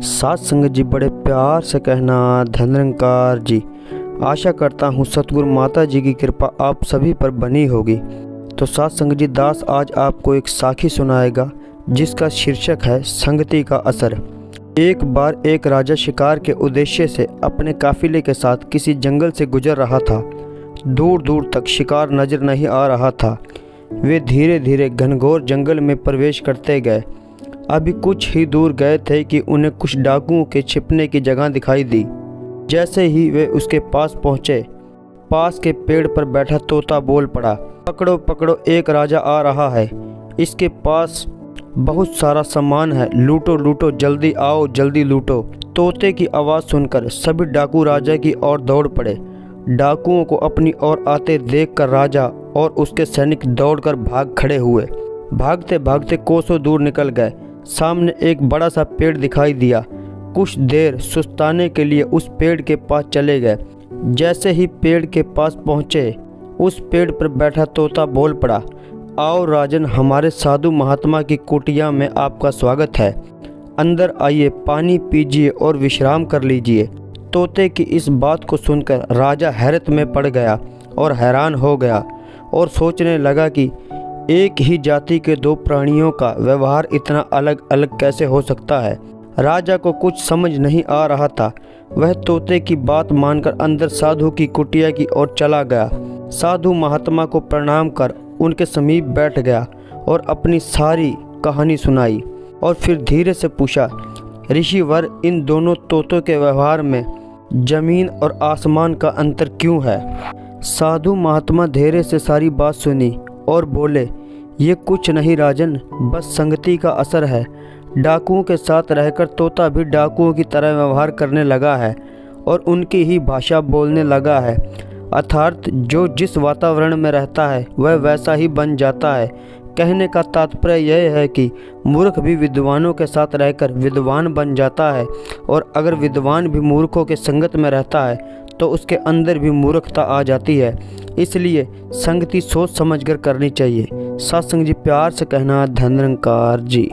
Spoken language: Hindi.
साथ संगत जी बड़े प्यार से कहना धन निरंकार जी। आशा करता हूँ सतगुरु माता जी की कृपा आप सभी पर बनी होगी। तो साथ संगत जी दास आज आपको एक साखी सुनाएगा जिसका शीर्षक है संगति का असर। एक बार एक राजा शिकार के उद्देश्य से अपने काफिले के साथ किसी जंगल से गुजर रहा था। दूर दूर तक शिकार नजर नहीं आ रहा था। वे धीरे धीरे घनघोर जंगल में प्रवेश करते गए। अभी कुछ ही दूर गए थे कि उन्हें कुछ डाकुओं के छिपने की जगह दिखाई दी। जैसे ही वे उसके पास पहुंचे, पास के पेड़ पर बैठा तोता बोल पड़ा, पकड़ो पकड़ो, एक राजा आ रहा है। इसके पास बहुत सारा सामान है, लूटो लूटो, जल्दी आओ, जल्दी लूटो। तोते की आवाज़ सुनकर सभी डाकू राजा की ओर दौड़ पड़े। डाकुओं को अपनी ओर आते देखकर राजा और उसके सैनिक दौड़कर भाग खड़े हुए। भागते भागते कोसों दूर निकल गए। सामने एक बड़ा सा पेड़ दिखाई दिया। कुछ देर सुस्ताने के लिए उस पेड़ के पास चले गए। जैसे ही पेड़ के पास पहुँचे, उस पेड़ पर बैठा तोता बोल पड़ा, आओ राजन, हमारे साधु महात्मा की कुटिया में आपका स्वागत है। अंदर आइए, पानी पीजिए और विश्राम कर लीजिए। तोते की इस बात को सुनकर राजा हैरत में पड़ गया और हैरान हो गया और सोचने लगा कि एक ही जाति के दो प्राणियों का व्यवहार इतना अलग अलग कैसे हो सकता है। राजा को कुछ समझ नहीं आ रहा था। वह तोते की बात मानकर अंदर साधु की कुटिया की ओर चला गया। साधु महात्मा को प्रणाम कर उनके समीप बैठ गया और अपनी सारी कहानी सुनाई और फिर धीरे से पूछा, ऋषिवर, इन दोनों तोतों के व्यवहार में जमीन और आसमान का अंतर क्यों है? साधु महात्मा धीरे से सारी बात सुनी और बोले, ये कुछ नहीं राजन, बस संगति का असर है। डाकुओं के साथ रहकर तोता भी डाकुओं की तरह व्यवहार करने लगा है और उनकी ही भाषा बोलने लगा है। अर्थात जो जिस वातावरण में रहता है वह वैसा ही बन जाता है। कहने का तात्पर्य यह है कि मूर्ख भी विद्वानों के साथ रहकर विद्वान बन जाता है, और अगर विद्वान भी मूर्खों के संगत में रहता है तो उसके अंदर भी मूर्खता आ जाती है। इसलिए संगति सोच समझकर करनी चाहिए। सत्संग जी प्यार से कहना धन निरंकार जी।